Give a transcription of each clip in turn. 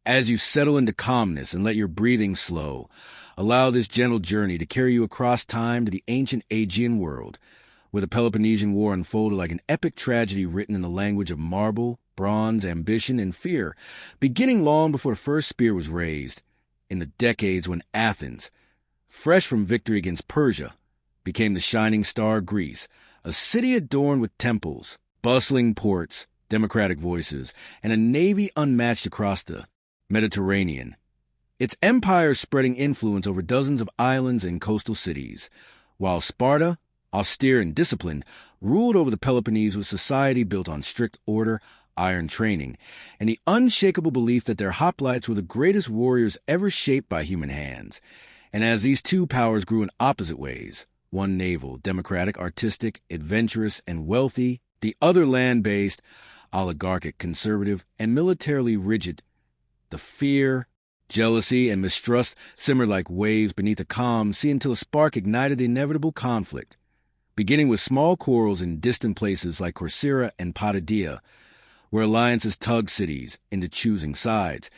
As you settle into calmness and let your breathing slow, allow this gentle journey to carry you across time to the ancient Aegean world, where the Peloponnesian War unfolded like an epic tragedy written in the language of marble, bronze, ambition, and fear, beginning long before the first spear was raised, in the decades when Athens, fresh from victory against Persia, became the shining star of Greece, a city adorned with temples, bustling ports, democratic voices, and a navy unmatched across the Mediterranean. Its empire spreading influence over dozens of islands and coastal cities, while Sparta, austere and disciplined, ruled over the Peloponnese with society built on strict order, iron training, and the unshakable belief that their hoplites were the greatest warriors ever shaped by human hands. And as these two powers grew in opposite ways, one naval, democratic, artistic, adventurous, and wealthy, the other land-based, oligarchic, conservative, and militarily rigid, the fear, jealousy, and mistrust simmered like waves beneath a calm sea until a spark ignited the inevitable conflict, beginning with small quarrels in distant places like Corcyra and Potidaea, where alliances tugged cities into choosing sides,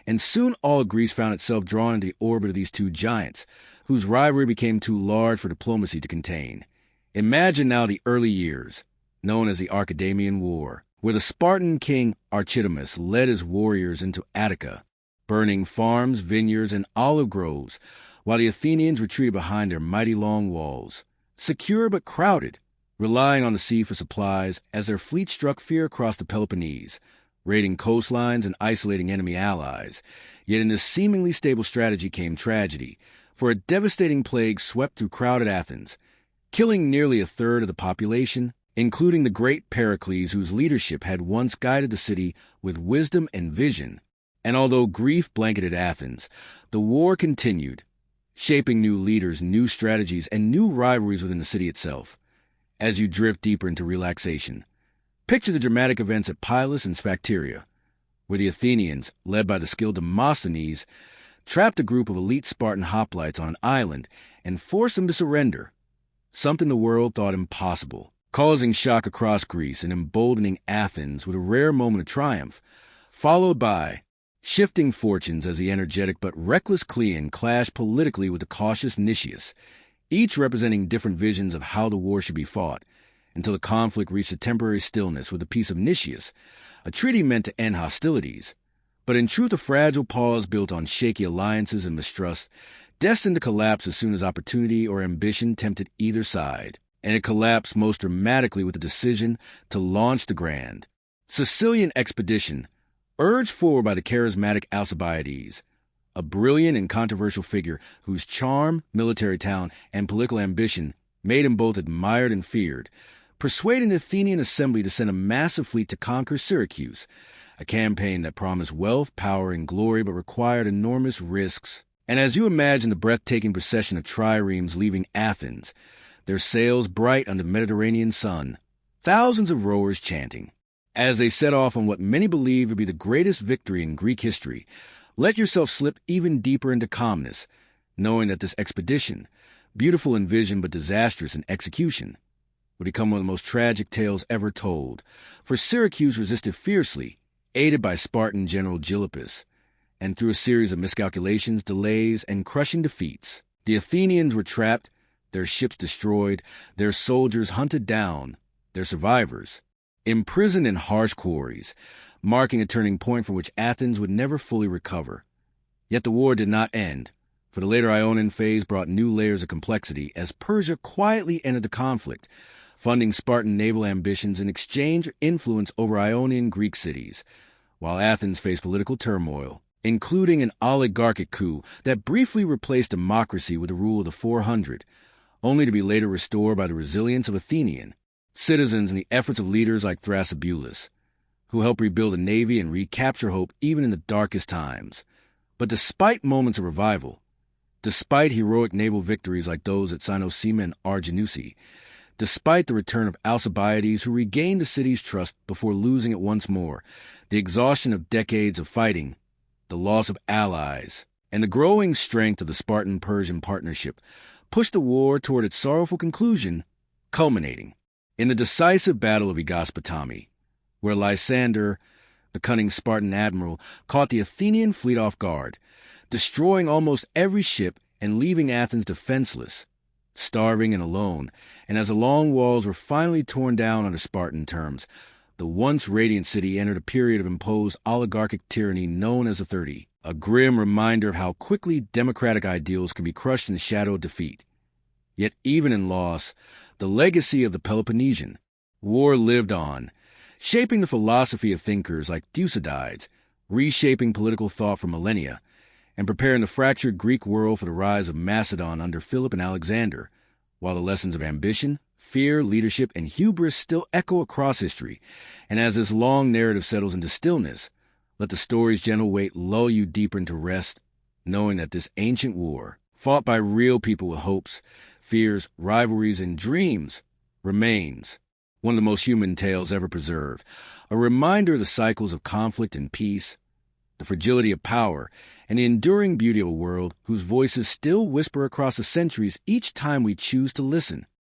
and soon all of Greece found itself drawn into the orbit of these two giants, whose rivalry became too large for diplomacy to contain. Imagine now the early years, known as the Archidamian War, where the Spartan king Archidamian led his warriors into Attica, burning farms, vineyards, and olive groves, while the Athenians retreated behind their mighty long walls, secure but crowded, relying on the sea for supplies as their fleet struck fear across the Peloponnese, raiding coastlines and isolating enemy allies. Yet in this seemingly stable strategy came tragedy, for a devastating plague swept through crowded Athens, killing nearly a third of the population, including the great Pericles, whose leadership had once guided the city with wisdom and vision. And although grief blanketed Athens, the war continued, shaping new leaders, new strategies, and new rivalries within the city itself. As you drift deeper into relaxation, picture the dramatic events at Pylos and Sphacteria, where the Athenians, led by the skilled Demosthenes, trapped a group of elite Spartan hoplites on an island and forced them to surrender, something the world thought impossible, causing shock across Greece and emboldening Athens with a rare moment of triumph, followed by shifting fortunes as the energetic but reckless Cleon clashed politically with the cautious Nicias, each representing different visions of how the war should be fought, until the conflict reached a temporary stillness with the Peace of Nicias, a treaty meant to end hostilities, but in truth a fragile pause built on shaky alliances and mistrust, destined to collapse as soon as opportunity or ambition tempted either side. And it collapsed most dramatically with the decision to launch the grand Sicilian Expedition, urged forward by the charismatic Alcibiades, a brilliant and controversial figure whose charm, military talent, and political ambition made him both admired and feared, persuading the Athenian assembly to send a massive fleet to conquer Syracuse, a campaign that promised wealth, power, and glory but required enormous risks. And as you imagine the breathtaking procession of triremes leaving Athens, their sails bright under the Mediterranean sun, thousands of rowers chanting, as they set off on what many believe would be the greatest victory in Greek history, let yourself slip even deeper into calmness, knowing that this expedition, beautiful in vision but disastrous in execution, would become one of the most tragic tales ever told, for Syracuse resisted fiercely, aided by Spartan General Gylippus, and through a series of miscalculations, delays, and crushing defeats, the Athenians were trapped, their ships destroyed, their soldiers hunted down, their survivors imprisoned in harsh quarries, marking a turning point from which Athens would never fully recover. Yet the war did not end, for the later Ionian phase brought new layers of complexity as Persia quietly entered the conflict, funding Spartan naval ambitions in exchange for influence over Ionian Greek cities, while Athens faced political turmoil, including an oligarchic coup that briefly replaced democracy with the rule of the 400, only to be later restored by the resilience of Athenian citizens and the efforts of leaders like Thrasybulus, who helped rebuild a navy and recapture hope even in the darkest times. But despite moments of revival, despite heroic naval victories like those at Cynossema and Arginusi, despite the return of Alcibiades, who regained the city's trust before losing it once more, the exhaustion of decades of fighting, the loss of allies, and the growing strength of the Spartan-Persian partnership pushed the war toward its sorrowful conclusion, culminating in the decisive battle of Aegospotami, where Lysander, the cunning Spartan admiral, caught the Athenian fleet off guard, destroying almost every ship and leaving Athens defenseless, starving and alone. And as the long walls were finally torn down under Spartan terms, the once radiant city entered a period of imposed oligarchic tyranny known as the 30, a grim reminder of how quickly democratic ideals can be crushed in the shadow of defeat. Yet even in loss, the legacy of the Peloponnesian War lived on, shaping the philosophy of thinkers like Thucydides, reshaping political thought for millennia, and preparing the fractured Greek world for the rise of Macedon under Philip and Alexander, while the lessons of ambition, fear, leadership, and hubris still echo across history. And as this long narrative settles into stillness, let the story's gentle weight lull you deeper into rest, knowing that this ancient war, fought by real people with hopes, fears, rivalries, and dreams, remains one of the most human tales ever preserved, a reminder of the cycles of conflict and peace, the fragility of power, and the enduring beauty of a world whose voices still whisper across the centuries each time we choose to listen.